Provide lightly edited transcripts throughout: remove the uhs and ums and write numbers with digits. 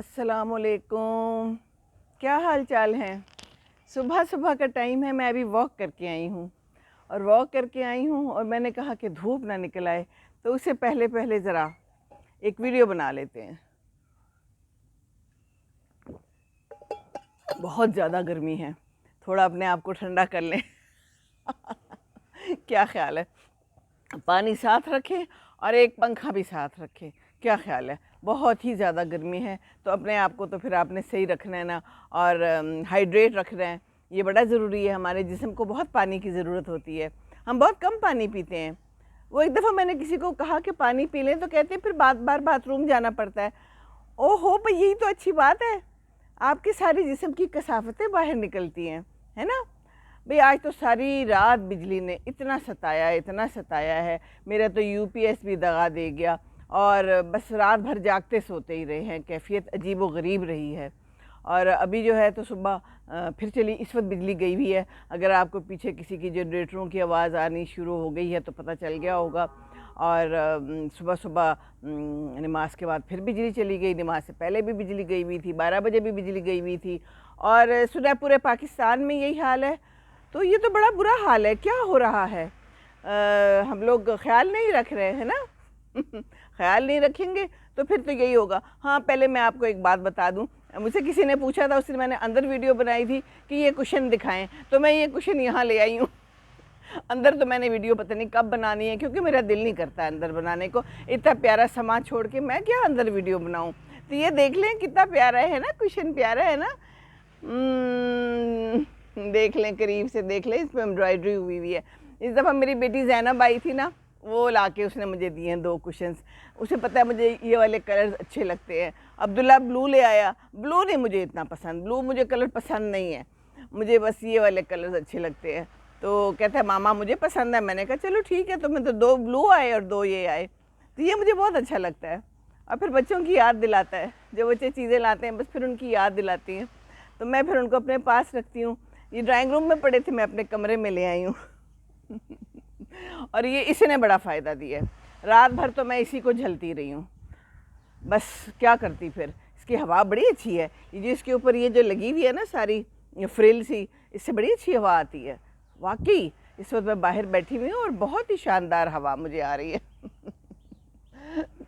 अस्सलामुअलैकुम। क्या हाल चाल है। सुबह सुबह का टाइम है, मैं अभी वॉक करके आई हूँ और मैंने कहा कि धूप ना निकल आए तो उससे पहले पहले ज़रा एक वीडियो बना लेते हैं। बहुत ज़्यादा गर्मी है, थोड़ा अपने आप को ठंडा कर लें। क्या ख्याल है, पानी साथ रखें और एक पंखा भी साथ रखें, क्या ख्याल है। बहुत ही ज़्यादा गर्मी है तो अपने आप को तो फिर आपने सही रखना है ना, और हाइड्रेट रखना है, ये बड़ा ज़रूरी है। हमारे जिस्म को बहुत पानी की ज़रूरत होती है, हम बहुत कम पानी पीते हैं। वो एक दफ़ा मैंने किसी को कहा कि पानी पी लें तो कहते हैं फिर बार बाथरूम जाना पड़ता है। ओहो, पर यही तो अच्छी बात है, आपके सारी जिस्म की कसाफतें बाहर निकलती हैं, है ना भाई। आज तो सारी रात बिजली ने इतना सताया है, मेरा तो यूपीएस भी दगा दे गया और बस रात भर जागते सोते ही रहे हैं। कैफियत अजीब व गरीब रही है। और अभी जो है तो सुबह फिर चली, इस वक्त बिजली गई हुई है। अगर आपको पीछे किसी की जनरेटरों की आवाज़ आनी शुरू हो गई है तो पता चल गया होगा। और सुबह सुबह नमाज के बाद फिर बिजली चली गई, नमाज से पहले भी बिजली गई हुई थी, 12 बजे भी बिजली गई हुई थी। और सुना पूरे पाकिस्तान में यही हाल है। तो ये तो बड़ा बुरा हाल है, क्या हो रहा है। हम लोग ख्याल नहीं रख रहे हैं ना। ख्याल नहीं रखेंगे तो फिर तो यही होगा। हाँ, पहले मैं आपको एक बात बता दूं, मुझसे किसी ने पूछा था, उससे मैंने अंदर वीडियो बनाई थी कि ये कुशन दिखाएं, तो मैं ये कुशन यहाँ ले आई हूँ। अंदर तो मैंने वीडियो पता नहीं कब बनानी है, क्योंकि मेरा दिल नहीं करता है अंदर बनाने को। इतना प्यारा समाज छोड़ के मैं क्या अंदर वीडियो बनाऊँ। तो ये देख लें कितना प्यारा है ना, कुशन प्यारा है ना। देख लें, करीब से देख लें, इस पर एम्ब्रॉयडरी हुई हुई है। इस दफ़ा मेरी बेटी जैनब आई थी ना, वो लाके उसने मुझे दिए हैं 2 कुशन्स। उसे पता है मुझे ये वाले कलर्स अच्छे लगते हैं। अब्दुल्ला ब्लू ले आया, ब्लू नहीं मुझे इतना पसंद, ब्लू मुझे कलर पसंद नहीं है, मुझे बस ये वाले कलर्स अच्छे लगते हैं। तो कहता है मामा मुझे पसंद है। मैंने कहा चलो ठीक है, तो मैं तो 2 ब्लू आए और 2 ये आए, तो ये मुझे बहुत अच्छा लगता है। और फिर बच्चों की याद दिलाता है, जब बच्चे चीज़ें लाते हैं बस फिर उनकी याद दिलाती हैं, तो मैं फिर उनको अपने पास रखती हूँ। ये ड्राइंग रूम में पड़े थे, मैं अपने कमरे में ले आई हूँ। और ये इसने बड़ा फ़ायदा दिया है। रात भर तो मैं इसी को झलती रही हूँ, बस क्या करती फिर। इसकी हवा बड़ी अच्छी है, ये जो इसके ऊपर ये जो लगी हुई है ना सारी फ्रिल सी, इससे बड़ी अच्छी हवा आती है। वाकई इस वक्त मैं बाहर बैठी हुई हूँ और बहुत ही शानदार हवा मुझे आ रही है।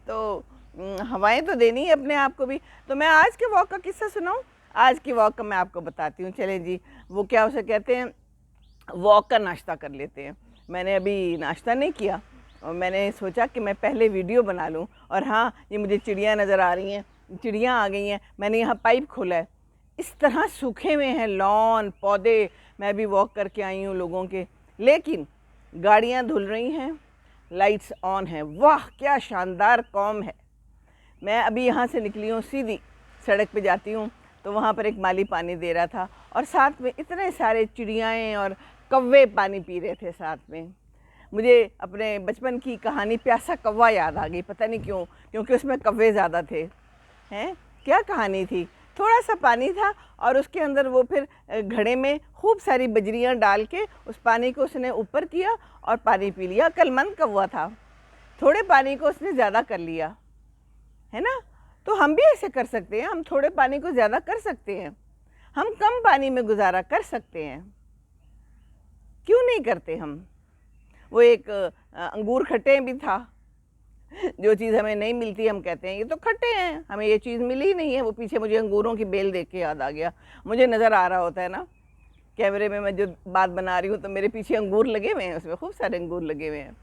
तो हवाएं तो देनी है अपने आप को भी। तो मैं आज के वॉक का किस्सा सुनाऊँ। आज की वॉक का मैं आपको बताती हूँ। चलें जी, वो क्या उसे कहते हैं, वॉक का नाश्ता कर लेते हैं। मैंने अभी नाश्ता नहीं किया और मैंने सोचा कि मैं पहले वीडियो बना लूँ। और हाँ, ये मुझे चिड़ियाँ नज़र आ रही हैं, चिड़ियाँ आ गई हैं। मैंने यहाँ पाइप खोला है, इस तरह सूखे हुए हैं लॉन पौधे। मैं अभी वॉक करके आई हूँ लोगों के, लेकिन गाड़ियाँ धुल रही हैं, लाइट्स ऑन हैं। वाह क्या शानदार कौम है। मैं अभी यहाँ से निकली हूँ, सीधी सड़क पे जाती हूँ तो वहाँ पर एक माली पानी दे रहा था और साथ में इतने सारे चिड़ियाएँ और कौवे पानी पी रहे थे साथ में। मुझे अपने बचपन की कहानी प्यासा कौवा याद आ गई, पता नहीं क्यों, क्योंकि उसमें कौवे ज़्यादा थे। हैं, क्या कहानी थी, थोड़ा सा पानी था और उसके अंदर वो फिर घड़े में खूब सारी बजरियाँ डाल के उस पानी को उसने ऊपर किया और पानी पी लिया। अक्लमंद कौवा था, थोड़े पानी को उसने ज़्यादा कर लिया, है ना। तो हम भी ऐसे कर सकते हैं, हम थोड़े पानी को ज़्यादा कर सकते हैं, हम कम पानी में गुजारा कर सकते हैं, क्यों नहीं करते हम। वो एक अंगूर खट्टे भी था। जो चीज़ हमें नहीं मिलती हम कहते हैं ये तो खट्टे हैं, हमें ये चीज़ मिली ही नहीं है। वो पीछे मुझे अंगूरों की बेल देख के याद आ गया। मुझे नज़र आ रहा होता है ना कैमरे में, मैं जो बात बना रही हूँ तो मेरे पीछे अंगूर लगे हुए हैं, उसमें खूब सारे अंगूर लगे हुए हैं,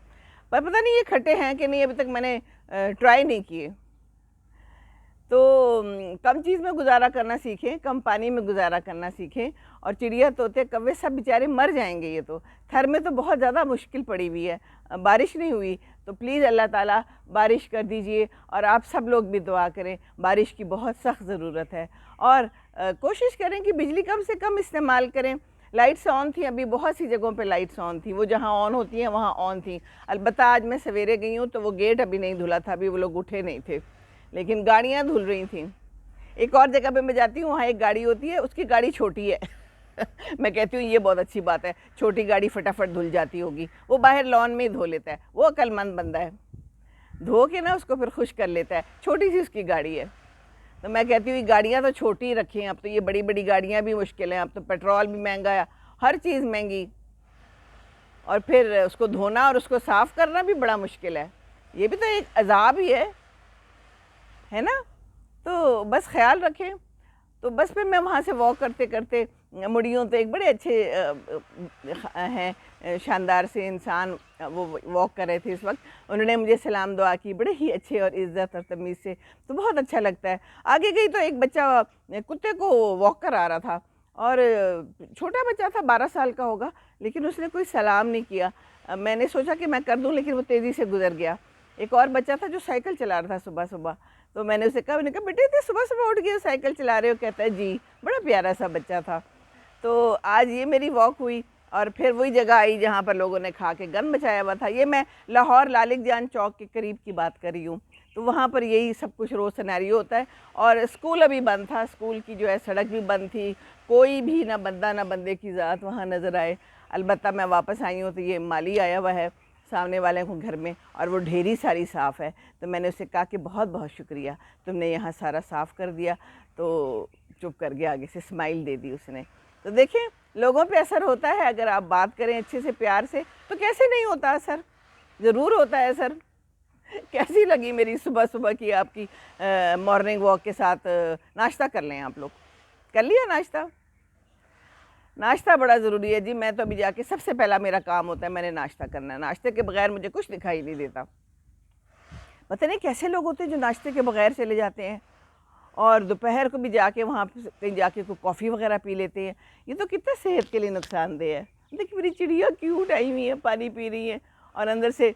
पर पता नहीं ये खट्टे हैं कि नहीं, अभी तक मैंने ट्राई नहीं किए। तो कम चीज़ में गुजारा करना सीखें, कम पानी में गुजारा करना सीखें। और चिड़िया तोते कौवे सब बेचारे मर जाएंगे। ये तो थर में तो बहुत ज़्यादा मुश्किल पड़ी हुई है, बारिश नहीं हुई, तो प्लीज़ अल्लाह ताला बारिश कर दीजिए। और आप सब लोग भी दुआ करें, बारिश की बहुत सख्त ज़रूरत है। और कोशिश करें कि बिजली कम से कम इस्तेमाल करें। लाइट्स ऑन थी, अभी बहुत सी जगहों पे लाइट्स ऑन थी, वो जहाँ ऑन होती हैं वहाँ ऑन थी। अलबत्ता आज मैं सवेरे गई हूँ तो वो गेट अभी नहीं धुला था, अभी वो लोग उठे नहीं थे, लेकिन गाड़ियाँ धुल रही थीं। एक और जगह पे मैं जाती हूँ, वहाँ एक गाड़ी होती है, उसकी गाड़ी छोटी है। मैं कहती हूँ ये बहुत अच्छी बात है, छोटी गाड़ी फटाफट धुल जाती होगी। वो बाहर लॉन में ही धो लेता है, वो अक्लमंद बंदा है, धो के ना उसको फिर खुश कर लेता है। छोटी सी उसकी गाड़ी है, तो मैं कहती हूँ गाड़ियाँ तो छोटी ही रखें, अब तो ये बड़ी बड़ी गाड़ियाँ भी मुश्किल हैं, अब तो पेट्रोल भी महंगा है, हर चीज़ महंगी, और फिर उसको धोना और उसको साफ़ करना भी बड़ा मुश्किल है, ये भी तो एक अजाब ही है ना। तो बस ख्याल रखें। तो बस फिर मैं वहाँ से वॉक करते करते मुड़ी हूँ, तो एक बड़े अच्छे हैं शानदार से इंसान वो वॉक कर रहे थे इस वक्त, उन्होंने मुझे सलाम दुआ की बड़े ही अच्छे और इज़्ज़त और तमीज़ से, तो बहुत अच्छा लगता है। आगे गई तो एक बच्चा कुत्ते को वॉक करा रहा था, और छोटा बच्चा था, 12 साल का होगा, लेकिन उसने कोई सलाम नहीं किया। मैंने सोचा कि मैं कर दूं, लेकिन वो तेज़ी से गुजर गया। एक और बच्चा था जो साइकिल चला रहा था सुबह सुबह, तो मैंने मैंने कहा बेटे इतनी सुबह सुबह उठ गए साइकिल चला रहे हो? कहता है जी। बड़ा प्यारा सा बच्चा था। तो आज ये मेरी वॉक हुई, और फिर वही जगह आई जहाँ पर लोगों ने खा के गंद मचाया हुआ था। ये मैं लाहौर लालिक जान चौक के करीब की बात कर रही हूँ। तो वहाँ पर यही सब कुछ रोज़ सिनेरियो होता है, और स्कूल अभी बंद था, स्कूल की जो है सड़क भी बंद थी, कोई भी ना बंदा ना बंदे की ज़ात वहाँ नज़र आए। अलबत्ता मैं वापस आई हूँ तो ये माली आया हुआ है सामने वाले को घर में, और वो ढेरी सारी साफ़ है। तो मैंने उससे कहा कि बहुत बहुत शुक्रिया, तुमने यहाँ सारा साफ़ कर दिया। तो चुप कर गया, आगे से स्माइल दे दी उसने। तो देखें, लोगों पे असर होता है, अगर आप बात करें अच्छे से प्यार से तो कैसे नहीं होता असर, ज़रूर होता है असर। कैसी लगी मेरी सुबह सुबह की आपकी मॉर्निंग वॉक के साथ? नाश्ता कर लें आप लोग, कर लिया नाश्ता? नाश्ता बड़ा ज़रूरी है जी। मैं तो अभी जाके सबसे पहला मेरा काम होता है, मैंने नाश्ता करना है, नाश्ते के बगैर मुझे कुछ दिखाई नहीं देता। पता नहीं कैसे लोग होते हैं जो नाश्ते के बगैर चले जाते हैं, और दोपहर को भी जाके वहाँ कहीं जाके कोई कॉफ़ी वगैरह पी लेते हैं। ये तो कितना सेहत के लिए नुकसानदेह है। देखिए मेरी चिड़िया क्यूट आई हुई है, पानी पी रही है, और अंदर से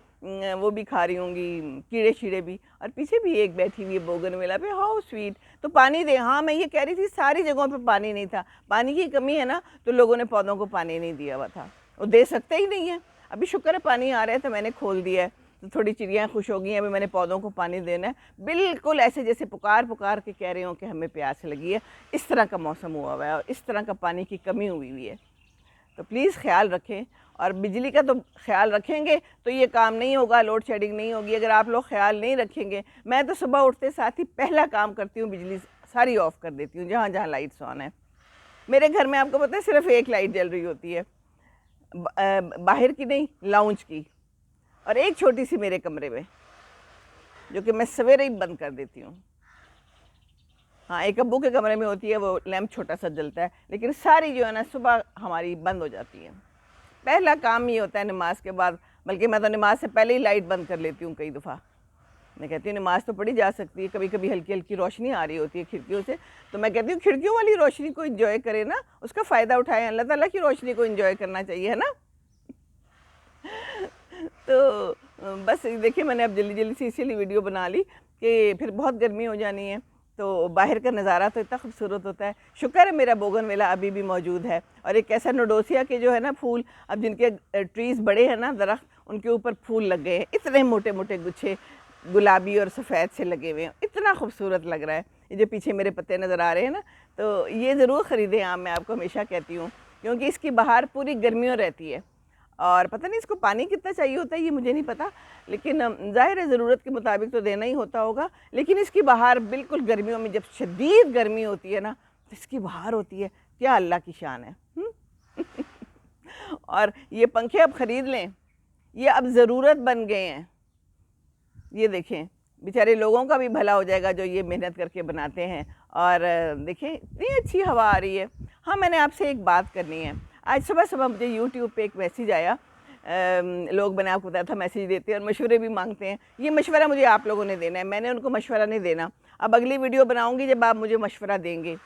वो भी खा रही होंगी कीड़े शीड़े भी, और पीछे भी एक बैठी हुई है बोगनविला पे, हाउ स्वीट। तो पानी दे। हाँ, मैं ये कह रही थी सारी जगहों पे पानी नहीं था, पानी की कमी है ना, तो लोगों ने पौधों को पानी नहीं दिया हुआ था, वो दे सकते ही नहीं है। अभी शुक्र है पानी आ रहा है तो मैंने खोल दिया है, तो थोड़ी चिड़ियाँ खुश हो गई हैं, अभी मैंने पौधों को पानी देना है। बिल्कुल ऐसे जैसे पुकार पुकार के कह रहे हो कि हमें प्यास लगी है, इस तरह का मौसम हुआ हुआ है, और इस तरह का पानी की कमी हुई हुई है। तो प्लीज़ ख्याल रखें, और बिजली का तो ख्याल रखेंगे तो ये काम नहीं होगा, लोड शेडिंग नहीं होगी। अगर आप लोग ख्याल नहीं रखेंगे, मैं तो सुबह उठते साथ ही पहला काम करती हूँ, बिजली सारी ऑफ़ कर देती हूँ जहाँ जहाँ लाइट्स ऑन है। मेरे घर में आपको पता है सिर्फ एक लाइट जल रही होती है, बाहर की नहीं, लाउंज की, और एक छोटी सी मेरे कमरे में, जो कि मैं सवेरे ही बंद कर देती हूँ। हाँ, एक अब्बू के कमरे में होती है, वो लैंप छोटा सा जलता है, लेकिन सारी जो है ना सुबह हमारी बंद हो जाती है। पहला काम ये होता है नमाज के बाद, बल्कि मैं तो नमाज से पहले ही लाइट बंद कर लेती हूँ कई दफ़ा। मैं कहती हूँ नमाज तो पढ़ी जा सकती है, कभी कभी हल्की हल्की रोशनी आ रही होती है खिड़कियों से, तो मैं कहती हूँ खिड़कियों वाली रोशनी को एंजॉय करें ना, उसका फ़ायदा उठाएं, अल्लाह ताला की रोशनी को एंजॉय करना चाहिए, है ना। तो बस देखिए, मैंने अब जल्दी जल्दी से इसीलिए वीडियो बना ली कि फिर बहुत गर्मी हो जानी है, तो बाहर का नज़ारा तो इतना खूबसूरत होता है। शुक्र है मेरा बोगनविला अभी भी मौजूद है, और एक ऐसा नोडोसिया के जो है ना फूल, अब जिनके ट्रीज़ बड़े हैं ना, दरख्त, उनके ऊपर फूल लग गए हैं, इतने मोटे मोटे गुच्छे गुलाबी और सफ़ेद से लगे हुए हैं, इतना खूबसूरत लग रहा है। ये जो पीछे मेरे पत्ते नज़र आ रहे हैं ना, तो ये ज़रूर ख़रीदें आप, मैं आपको हमेशा कहती हूँ, क्योंकि इसकी बहार पूरी गर्मियों रहती है, और पता नहीं इसको पानी कितना चाहिए होता है ये मुझे नहीं पता, लेकिन ज़ाहिर है ज़रूरत के मुताबिक तो देना ही होता होगा। लेकिन इसकी बहार बिल्कुल गर्मियों में, जब शदीद गर्मी होती है ना, तो इसकी बहार होती है, क्या अल्लाह की शान है। और ये पंखे अब ख़रीद लें, ये अब ज़रूरत बन गए हैं। ये देखें, बेचारे लोगों का भी भला हो जाएगा जो ये मेहनत करके बनाते हैं। और देखें इतनी अच्छी हवा आ रही है। हाँ, मैंने आपसे एक बात करनी है। आज सुबह सुबह मुझे यूट्यूब पे एक मैसेज आया, लोग, मैंने आपको बताया था मैसेज देते हैं और मशवरे भी मांगते हैं। ये मशवरा मुझे आप लोगों ने देना है, मैंने उनको मशवरा नहीं देना। अब अगली वीडियो बनाऊंगी जब आप मुझे मशवरा देंगे।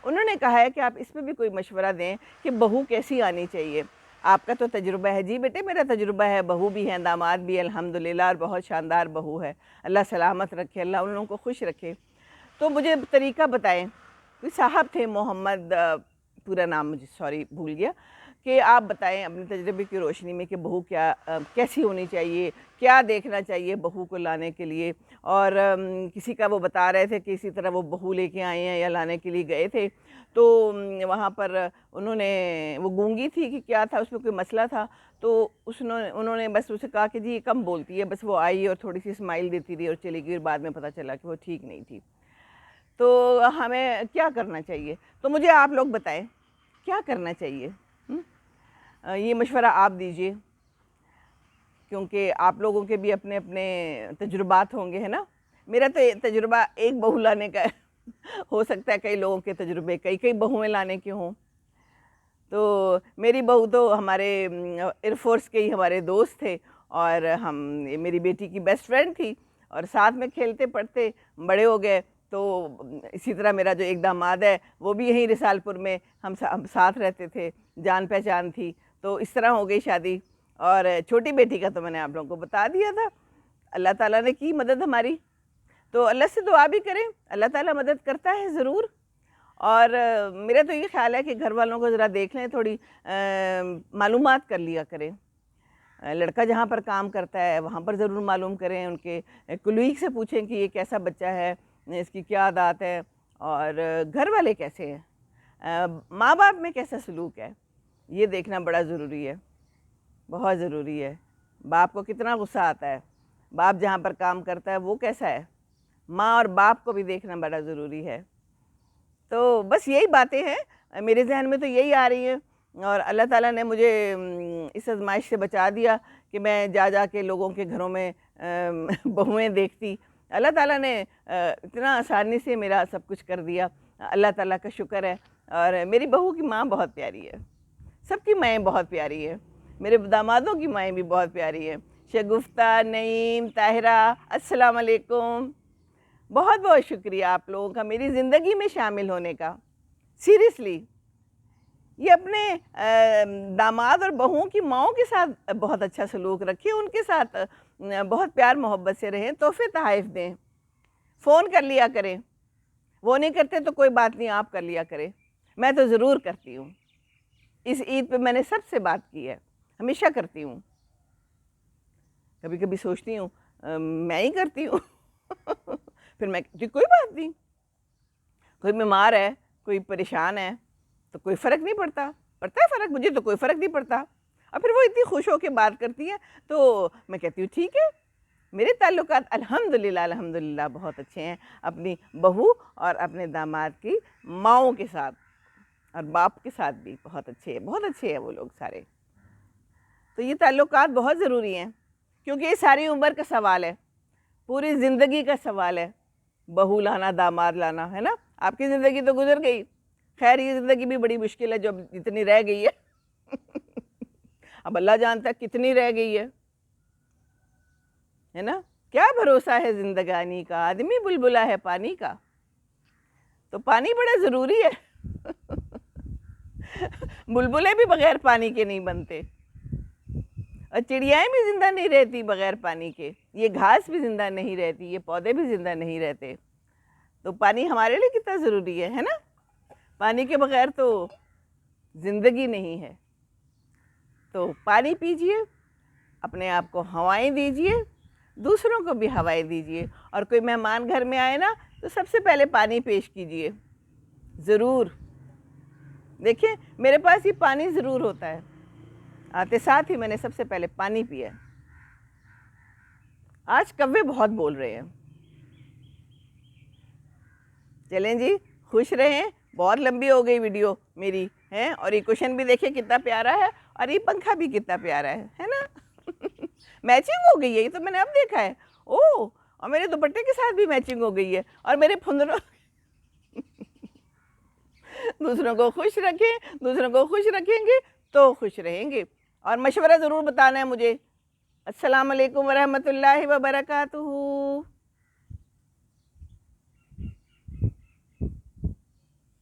उन्होंने कहा है कि आप इस पर भी कोई मशवरा दें कि बहू कैसी आनी चाहिए। आपका तो तजुर्बा है। जी बेटे, मेरा तजुर्बा है, बहू भी है, दामाद भी, अल्हम्दुलिल्लाह, और बहुत शानदार बहू है। अल्लाह सलामत रखे, अल्लाह उन लोगों को खुश रखे। तो मुझे तरीका बताएं। कोई साहब थे, मोहम्मद, पूरा नाम मुझे सॉरी भूल गया, कि आप बताएं अपने तजुर्बे की रोशनी में कि बहू क्या कैसी होनी चाहिए, क्या देखना चाहिए बहू को लाने के लिए। और किसी का वो बता रहे थे कि इसी तरह वो बहू लेके आए हैं या लाने के लिए गए थे, तो वहाँ पर उन्होंने, वो गूंगी थी कि क्या था, उसमें कोई मसला था, तो उन्होंने बस उसे कहा कि जी ये कम बोलती है। बस वो आई और थोड़ी सी स्माइल देती रही और चली गई, और बाद में पता चला कि वो ठीक नहीं थी। तो हमें क्या करना चाहिए? तो मुझे आप लोग बताएं क्या करना चाहिए। ये मशवरा आप दीजिए, क्योंकि आप लोगों के भी अपने अपने तजुर्बात होंगे, है ना। मेरा तो तजुर्बा एक बहू लाने का है हो सकता है कई लोगों के तजुर्बे कई कई बहुएं लाने के हों। तो मेरी बहू तो हमारे एयरफोर्स के ही हमारे दोस्त थे, और हम मेरी बेटी की बेस्ट फ्रेंड थी, और साथ में खेलते पढ़ते बड़े हो गए। तो इसी तरह मेरा जो एक दामाद है वो भी यहीं रिसालपुर में हम साथ रहते थे, जान पहचान थी। तो इस तरह हो गई शादी। और छोटी बेटी का तो मैंने आप लोगों को बता दिया था। अल्लाह ताला ने की मदद हमारी, तो अल्लाह से दुआ भी करें, अल्लाह ताला मदद करता है ज़रूर। और मेरा तो ये ख्याल है कि घर वालों को ज़रा देख लें, थोड़ी मालूमात कर लिया करें। लड़का जहाँ पर काम करता है वहाँ पर ज़रूर मालूम करें, उनके कुलीग से पूछें कि ये कैसा बच्चा है, इसकी क्या आदत है, और घर वाले कैसे हैं, माँ बाप में कैसा सलूक है, ये देखना बड़ा ज़रूरी है, बहुत ज़रूरी है। बाप को कितना गुस्सा आता है, बाप जहाँ पर काम करता है वो कैसा है, माँ और बाप को भी देखना बड़ा ज़रूरी है। तो बस यही बातें हैं मेरे जहन में, तो यही आ रही हैं। और अल्लाह ताला ने मुझे इस आजमाइश से बचा दिया कि मैं जा जा के लोगों के घरों में बहुएँ देखती। अल्लाह ताला ने इतना आसानी से मेरा सब कुछ कर दिया, अल्लाह ताला का शुक्र है। और मेरी बहू की माँ बहुत प्यारी है, सबकी माएँ बहुत प्यारी है, मेरे दामादों की माएँ भी बहुत प्यारी हैं। शगुफ्ता, नईम, ताहिरा, अस्सलाम वालेकुम। बहुत बहुत शुक्रिया आप लोगों का मेरी ज़िंदगी में शामिल होने का। सीरियसली ये अपने दामाद और बहुओं की माओं के साथ बहुत अच्छा सलूक रखिए, उनके साथ बहुत प्यार मोहब्बत से रहें, तोहफ़े तहाइफ दें, फ़ोन कर लिया करें। वो नहीं करते तो कोई बात नहीं, आप कर लिया करें, मैं तो ज़रूर करती हूँ। इस ईद पे मैंने सबसे बात की है, हमेशा करती हूँ। कभी कभी सोचती हूँ मैं ही करती हूँ फिर मैं कहती कोई बात नहीं, कोई बीमार है, कोई परेशान है तो कोई फ़र्क नहीं पड़ता। पड़ता है फ़र्क, मुझे तो कोई फ़र्क नहीं पड़ता। और फिर वो इतनी खुश होकर बात करती है तो मैं कहती हूँ ठीक है। मेरे ताल्लुकात अल्हम्दुलिल्लाह अल्हम्दुलिल्लाह बहुत अच्छे हैं अपनी बहू और अपने दामाद की माओं के साथ, और बाप के साथ भी बहुत अच्छे हैं, बहुत अच्छे हैं वो लोग सारे। तो ये ताल्लुकात बहुत ज़रूरी हैं, क्योंकि ये सारी उम्र का सवाल है, पूरी ज़िंदगी का सवाल है। बहू लाना, दामाद लाना, है ना। आपकी ज़िंदगी तो गुजर गई, खैर ये ज़िंदगी भी बड़ी मुश्किल है जो जितनी रह गई है अब अल्लाह जानता है कितनी रह गई है ना। क्या भरोसा है ज़िंदगानी का, आदमी बुलबुला है पानी का। तो पानी बड़ा ज़रूरी है बुलबुले भी बग़ैर पानी के नहीं बनते, और चिड़ियाएँ भी ज़िंदा नहीं रहती बग़ैर पानी के, ये घास भी ज़िंदा नहीं रहती, ये पौधे भी ज़िंदा नहीं रहते। तो पानी हमारे लिए कितना ज़रूरी है ना। पानी के बग़ैर तो ज़िंदगी नहीं है। तो पानी पीजिए, अपने आप को हवाएं दीजिए, दूसरों को भी हवाएं दीजिए। और कोई मेहमान घर में आए ना तो सबसे पहले पानी पेश कीजिए ज़रूर। देखिए मेरे पास ये पानी ज़रूर होता है, आते साथ ही मैंने सबसे पहले पानी पिया। आज कौवे बहुत बोल रहे हैं। चलें जी, खुश रहें। बहुत लंबी हो गई वीडियो मेरी है, और ये क्वेश्चन भी देखिए कितना प्यारा है, और ये पंखा भी कितना प्यारा है ना मैचिंग हो गई है, ये तो मैंने अब देखा है। ओह, और मेरे दुपट्टे के साथ भी मैचिंग हो गई है, और मेरे फुंदरों दूसरों को खुश रखें, दूसरों को खुश रखेंगे तो खुश रहेंगे। और मशवरा ज़रूर बताना है मुझे। अस्सलाम वालेकुम वरहमतुल्लाहि व बरकातुहू।